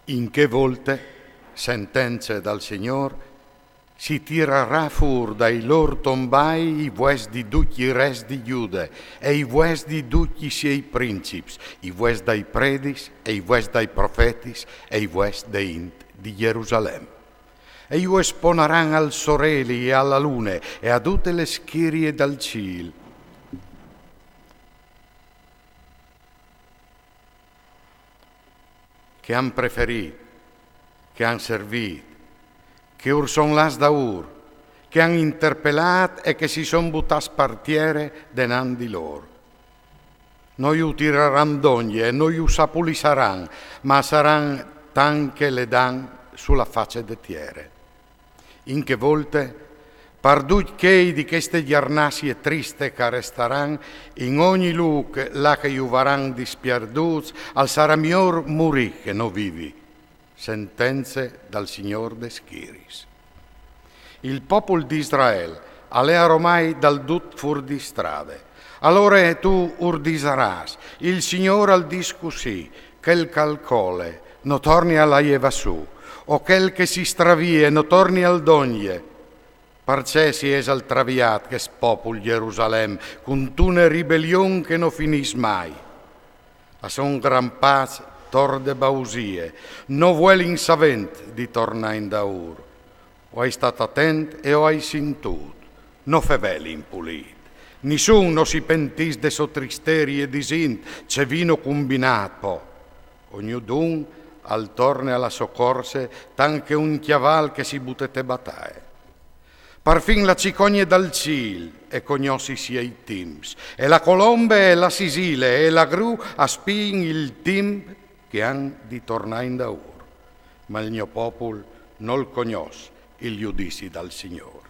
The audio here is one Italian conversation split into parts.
In che volte, sentenze dal Signor, si tirerà fur dai lor tombai i vues di tutti i res di Giude e i vues di tutti i suoi principes, i vues dai predis e i vues dai profetis e i vues dei di Gerusalemme. E io esponeran al soreli e alla lune e a tutte le schirie dal ciel. Che han preferito, che han servito, che ur son las da ur, che han interpellat e che si son buttas partiere denan di loro. Noi utireran d'ogni e noi usapulisaran, ma saran tan che le dan sulla faccia de tiere. In che volte, pardut che di queste giornate triste che restaran, in ogni luc là che juvaran dispierduts, al sarà miglior morì che no vivi. Sentenze dal Signor de Schiris. Il popolo di Israele alea ormai dal dut fur di strade. Allora tu urdisaras, il Signore al discusì, che il calcole, no torni alla Ieva su, o quel che si stravie, no torni al dogne. Perché si es al traviat che spopul Gerusalemme, con tune ribellion che no finis mai. A son gran paz tor de bausie, no vuelin savent di torna in daur. O hai stato attent e o hai sintut, no feveli impulit. Nessuno si pentis de so tristeri e disint, c'è vino combinato. Ognudun al torne alla soccorse, tanche un chiaval che si buttete batae. Parfin la cicogne dal cil e cognossi sia i tims, e la colombe e la sisile e la gru aspin il tim che han di tornare in daur. Ma il mio popol non cognos il giudizi dal Signore.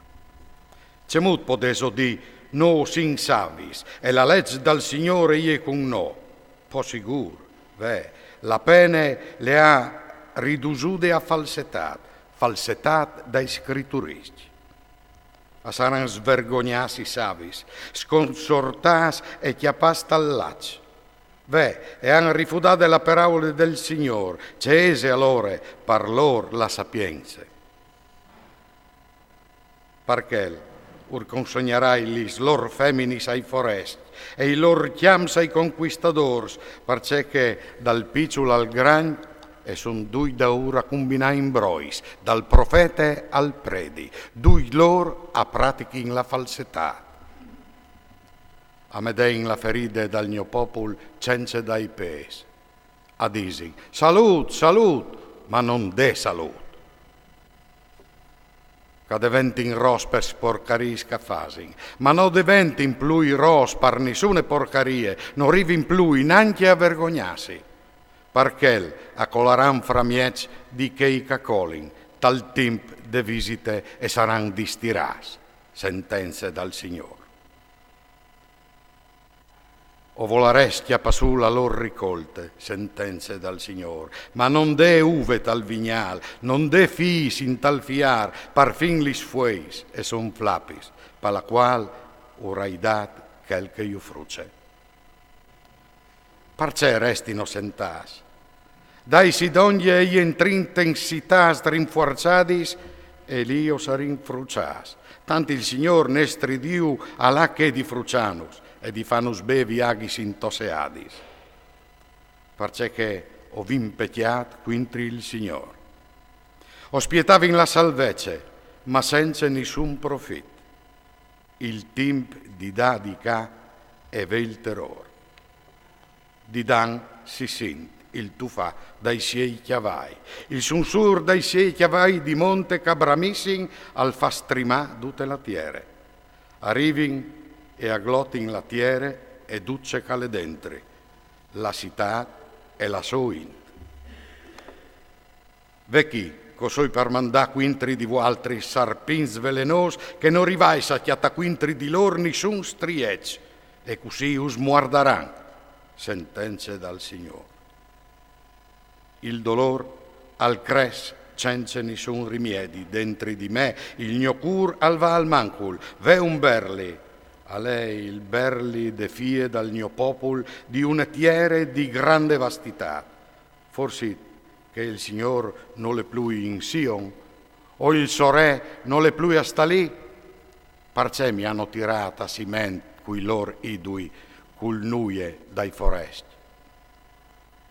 C'è mut poteso di no sin savis, e la legge dal Signore ie con no. Po sicur, la pene le ha ridusude a falsetat dai scritturisti. A saran svergognasi savis, sconsortas e chiapas tallacci. E han rifiutato la parola del Signore, cese allora parlor la sapienza. Perché ur consegnerai lis lor feminis ai foresti e i lor chiams ai conquistadors, perché che dal picciolo al gran e son dui da ora combinai in brois, dal profete al predi, dui lor a pratichi in la falsità. A medein la feride dal mio popol cence dai pes. A disi, salut, ma non de salut. Che diventin ros per sporcaris che fasin, ma non diventin plui ros per nessune porcarie, non rivin plui neanche a vergognarsi, perché accolaran fra miec di che i cacolin, tal timp de visite e saran distiras, sentenze dal Signore. O volaresti a passù la lor ricolte, sentenze dal Signore, ma non de uve tal vignal, non de fis in tal fiar, par fin lis fueis e son flapis, per la qual orai dat quel che io fruce. Perché restino sentas? Dai sidongie e intrintensitas rinforzadis, e l'io sarin frucias. Tanti il Signor nestri diu alla che di frucianus, e di fanus bevi agis intoseadis, perché che ho vimpetiat quintri il Signore. Ho spietavin la salvece, ma senza nessun profit. Il timp di da di ca e ve il terror. Di dan si sint il tufà dai siei chiavai, il sunsur dai siei chiavai di monte cabramissin al fastrimà tutte la tiere. Arrivin e aglottin la tiere e duce cale dentri, la città e la soin. Vecchi, cosoi per mandà quintri di altri sarpins velenos, che non rivais a chiata quintri di lor nissun striec, e così us muardaran, sentenze dal Signore. Il dolor al cres cence nissun rimiedi, dentri di me il mio cur al va al mancul, ve un berli, a lei il berli de fie dal mio popol di una tiere di grande vastità. Forse che il Signor non le più in Sion, o il Sore non le più a sta lì, perché mi hanno tirata siment cui lor idui cul nuie dai foresti.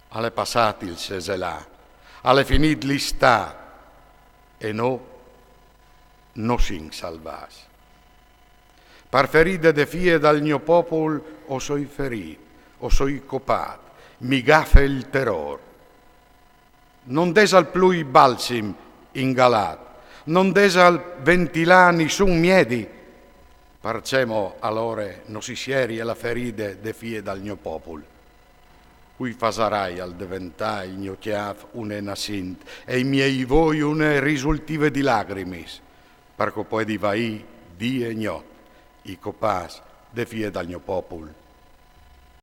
Alle passati il seselà, alle finit l'istà, e no sin salvas. Per ferite de fie dal mio popolo o soi ferit, o soi copat, mi gaffe il terror. Non des al plui balsim ingalat, non des al ventilà nissun miedi, percemo allora non si sieri e la feride de fie dal mio popolo. Cui fasarai al diventai il mio chiaf une nasint e i miei voi une risultive di lacrimis, perché poi di vai di e gnot, i copas de fie dal mio popolo.